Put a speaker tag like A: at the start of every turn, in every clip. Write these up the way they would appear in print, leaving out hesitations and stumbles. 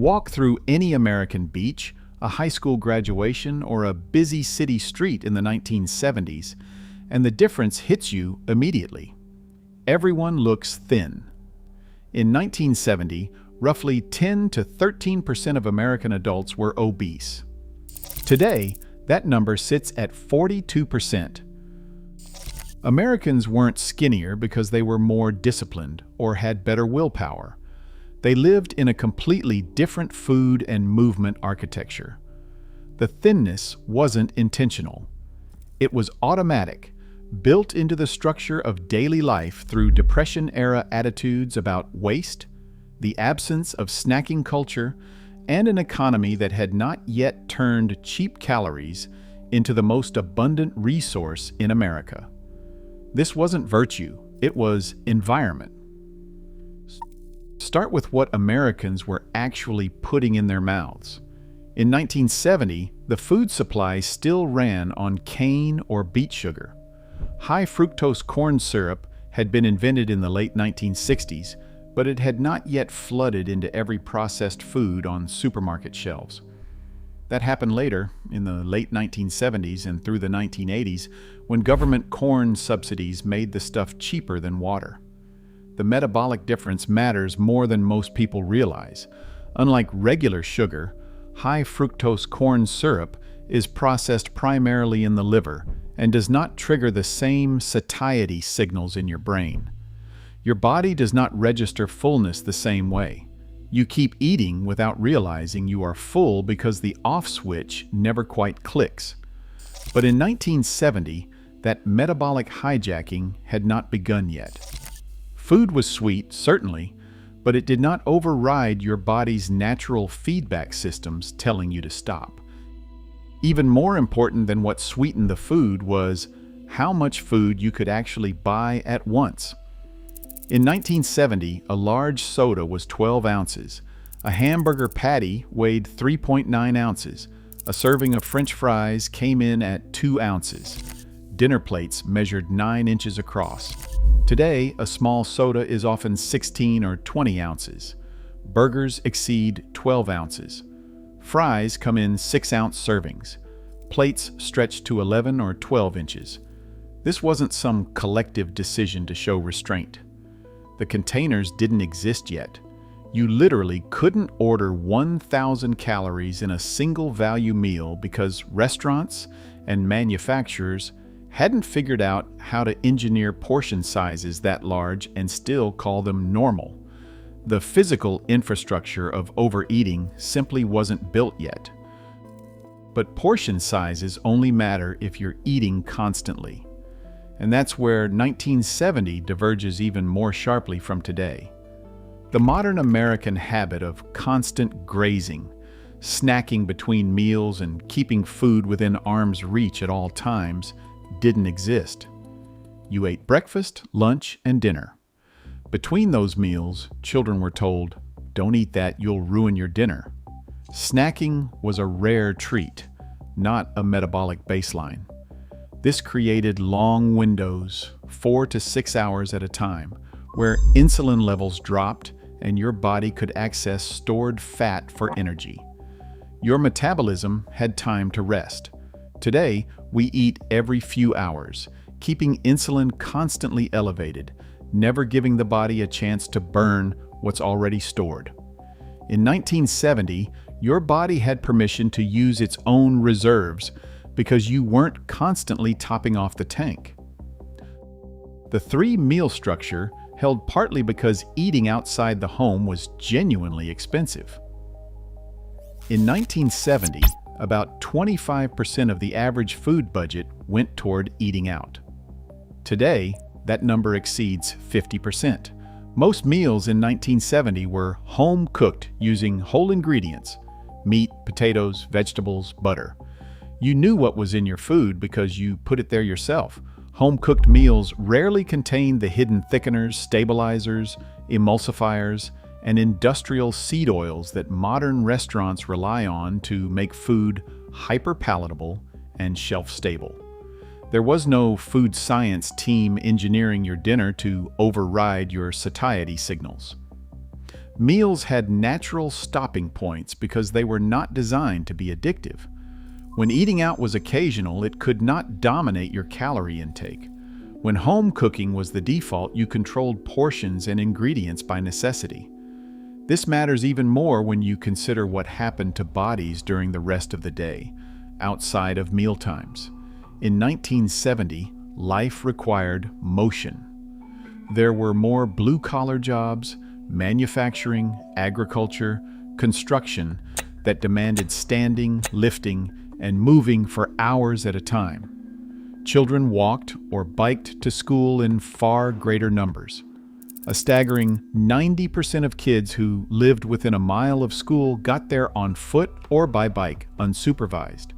A: Walk through any American beach, a high school graduation, or a busy city street in the 1970s, and the difference hits you immediately. Everyone looks thin. In 1970, roughly 10 to 13% of American adults were obese. Today, that number sits at 42%. Americans weren't skinnier because they were more disciplined or had better willpower. They lived in a completely different food and movement architecture. The thinness wasn't intentional. It was automatic, built into the structure of daily life through Depression-era attitudes about waste, the absence of snacking culture, and an economy that had not yet turned cheap calories into the most abundant resource in America. This wasn't virtue, it was environment. Start with what Americans were actually putting in their mouths. In 1970, the food supply still ran on cane or beet sugar. High fructose corn syrup had been invented in the late 1960s, but it had not yet flooded into every processed food on supermarket shelves. That happened later, in the late 1970s and through the 1980s, when government corn subsidies made the stuff cheaper than water. The metabolic difference matters more than most people realize. Unlike regular sugar, high fructose corn syrup is processed primarily in the liver and does not trigger the same satiety signals in your brain. Your body does not register fullness the same way. You keep eating without realizing you are full because the off switch never quite clicks. But in 1970, that metabolic hijacking had not begun yet. Food was sweet, certainly, but it did not override your body's natural feedback systems telling you to stop. Even more important than what sweetened the food was how much food you could actually buy at once. In 1970, a large soda was 12 ounces. A hamburger patty weighed 3.9 ounces. A serving of French fries came in at 2 ounces. Dinner plates measured 9 inches across. Today, a small soda is often 16 or 20 ounces. Burgers exceed 12 ounces. Fries come in 6-ounce servings. Plates stretch to 11 or 12 inches. This wasn't some collective decision to show restraint. The containers didn't exist yet. You literally couldn't order 1,000 calories in a single value meal because restaurants and manufacturers hadn't figured out how to engineer portion sizes that large and still call them normal. The physical infrastructure of overeating simply wasn't built yet. But portion sizes only matter if you're eating constantly. And that's where 1970 diverges even more sharply from today. The modern American habit of constant grazing, snacking between meals and keeping food within arm's reach at all times didn't exist. You ate breakfast, lunch, and dinner. Between those meals, children were told, "Don't eat that, you'll ruin your dinner." Snacking was a rare treat, not a metabolic baseline. This created long windows, 4 to 6 hours at a time, where insulin levels dropped and your body could access stored fat for energy. Your metabolism had time to rest. Today, we eat every few hours, keeping insulin constantly elevated, never giving the body a chance to burn what's already stored. In 1970, your body had permission to use its own reserves because you weren't constantly topping off the tank. The 3-meal structure held partly because eating outside the home was genuinely expensive. In 1970, about 25% of the average food budget went toward eating out. Today, that number exceeds 50%. Most meals in 1970 were home-cooked using whole ingredients: meat, potatoes, vegetables, butter. You knew what was in your food because you put it there yourself. Home-cooked meals rarely contained the hidden thickeners, stabilizers, emulsifiers, and industrial seed oils that modern restaurants rely on to make food hyper-palatable and shelf-stable. There was no food science team engineering your dinner to override your satiety signals. Meals had natural stopping points because they were not designed to be addictive. When eating out was occasional, it could not dominate your calorie intake. When home cooking was the default, you controlled portions and ingredients by necessity. This matters even more when you consider what happened to bodies during the rest of the day, outside of mealtimes. In 1970, life required motion. There were more blue-collar jobs, manufacturing, agriculture, construction that demanded standing, lifting, and moving for hours at a time. Children walked or biked to school in far greater numbers. A staggering 90% of kids who lived within a mile of school got there on foot or by bike, unsupervised.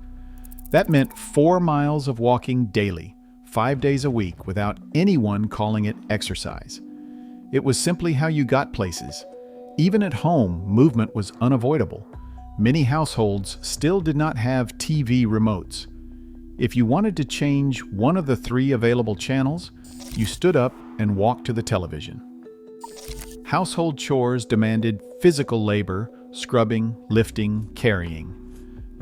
A: That meant 4 miles of walking daily, 5 days a week, without anyone calling it exercise. It was simply how you got places. Even at home, movement was unavoidable. Many households still did not have TV remotes. If you wanted to change one of the 3 available channels, you stood up and walked to the television. Household chores demanded physical labor, scrubbing, lifting, carrying.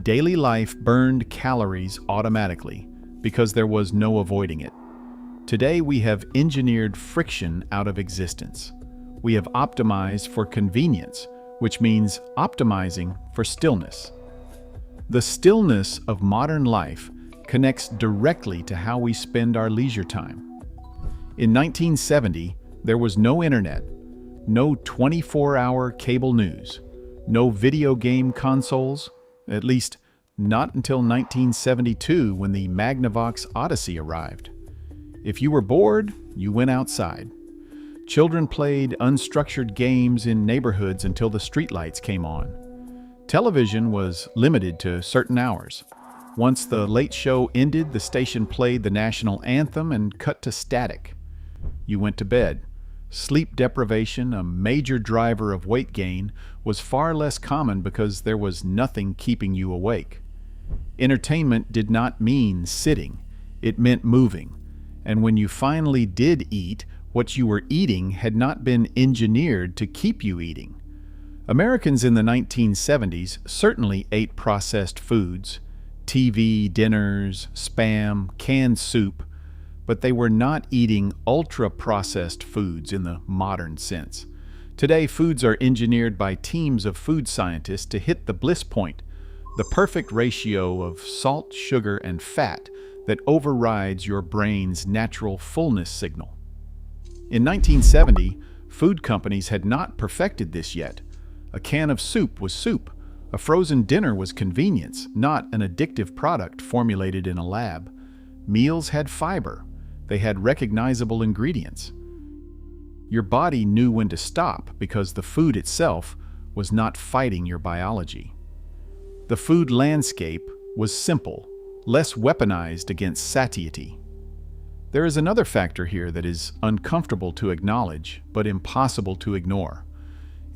A: Daily life burned calories automatically because there was no avoiding it. Today we have engineered friction out of existence. We have optimized for convenience, which means optimizing for stillness. The stillness of modern life connects directly to how we spend our leisure time. In 1970, there was no internet, no 24-hour cable news, no video game consoles, at least not until 1972 when the Magnavox Odyssey arrived. If you were bored, you went outside. Children played unstructured games in neighborhoods until the streetlights came on. Television was limited to certain hours. Once the late show ended, the station played the national anthem and cut to static. You went to bed. Sleep deprivation, a major driver of weight gain, was far less common because there was nothing keeping you awake. Entertainment did not mean sitting. It meant moving. And when you finally did eat, what you were eating had not been engineered to keep you eating. Americans in the 1970s certainly ate processed foods, TV dinners, spam, canned soup, but they were not eating ultra-processed foods in the modern sense. Today, foods are engineered by teams of food scientists to hit the bliss point, the perfect ratio of salt, sugar, and fat that overrides your brain's natural fullness signal. In 1970, food companies had not perfected this yet. A can of soup was soup. A frozen dinner was convenience, not an addictive product formulated in a lab. Meals had fiber. They had recognizable ingredients. Your body knew when to stop because the food itself was not fighting your biology. The food landscape was simple, less weaponized against satiety. There is another factor here that is uncomfortable to acknowledge, but impossible to ignore.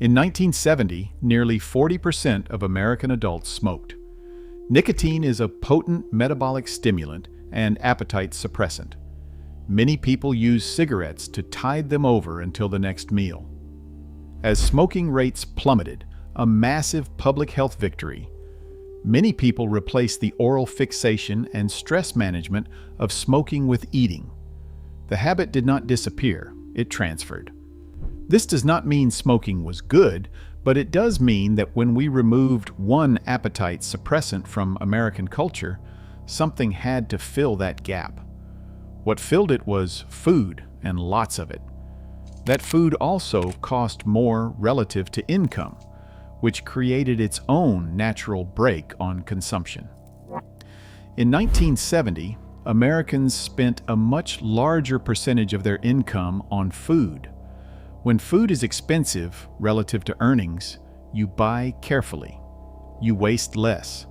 A: In 1970, nearly 40% of American adults smoked. Nicotine is a potent metabolic stimulant and appetite suppressant. Many people use cigarettes to tide them over until the next meal. As smoking rates plummeted, a massive public health victory, many people replaced the oral fixation and stress management of smoking with eating. The habit did not disappear, it transferred. This does not mean smoking was good, but it does mean that when we removed one appetite suppressant from American culture, something had to fill that gap. What filled it was food, and lots of it. That food also cost more relative to income, which created its own natural brake on consumption. In 1970, Americans spent a much larger percentage of their income on food. When food is expensive relative to earnings, you buy carefully. You waste less.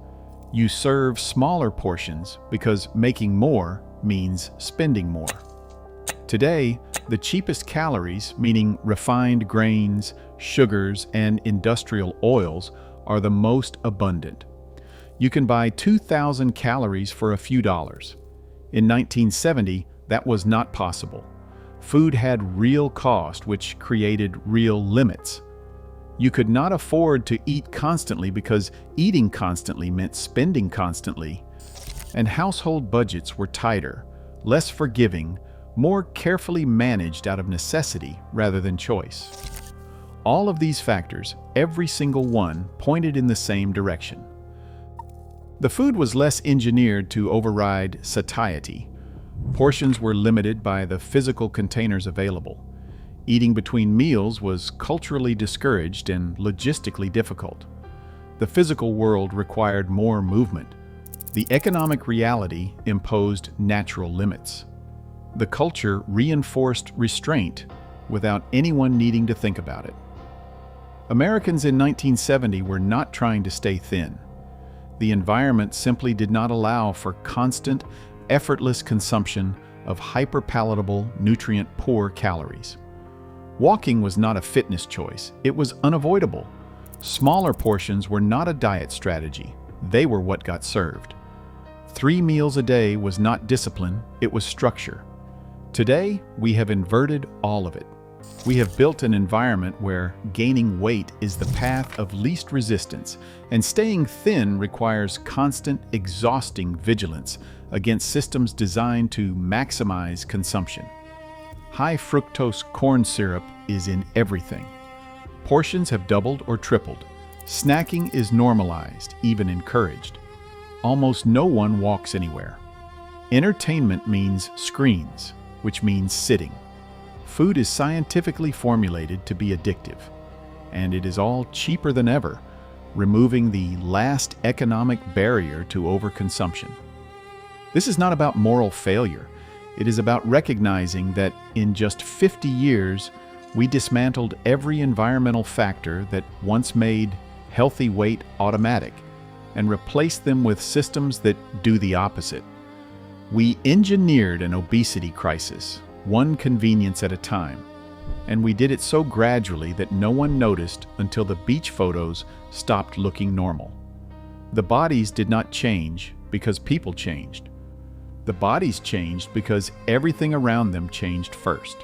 A: You serve smaller portions because making more means spending more. Today, the cheapest calories, meaning refined grains, sugars, and industrial oils, are the most abundant. You can buy 2,000 calories for a few dollars. In 1970, that was not possible. Food had real cost, which created real limits. You could not afford to eat constantly because eating constantly meant spending constantly, and household budgets were tighter, less forgiving, more carefully managed out of necessity rather than choice. All of these factors, every single one, pointed in the same direction. The food was less engineered to override satiety. Portions were limited by the physical containers available. Eating between meals was culturally discouraged and logistically difficult. The physical world required more movement. The economic reality imposed natural limits. The culture reinforced restraint without anyone needing to think about it. Americans in 1970 were not trying to stay thin. The environment simply did not allow for constant, effortless consumption of hyper-palatable, nutrient-poor calories. Walking was not a fitness choice, it was unavoidable. Smaller portions were not a diet strategy, they were what got served. 3 meals a day was not discipline, it was structure. Today, we have inverted all of it. We have built an environment where gaining weight is the path of least resistance, and staying thin requires constant, exhausting vigilance against systems designed to maximize consumption. High fructose corn syrup is in everything. Portions have doubled or tripled. Snacking is normalized, even encouraged. Almost no one walks anywhere. Entertainment means screens, which means sitting. Food is scientifically formulated to be addictive, and it is all cheaper than ever, removing the last economic barrier to overconsumption. This is not about moral failure. It is about recognizing that in just 50 years, we dismantled every environmental factor that once made healthy weight automatic and replaced them with systems that do the opposite. We engineered an obesity crisis, one convenience at a time, and we did it so gradually that no one noticed until the beach photos stopped looking normal. The bodies did not change because people changed. The bodies changed because everything around them changed first.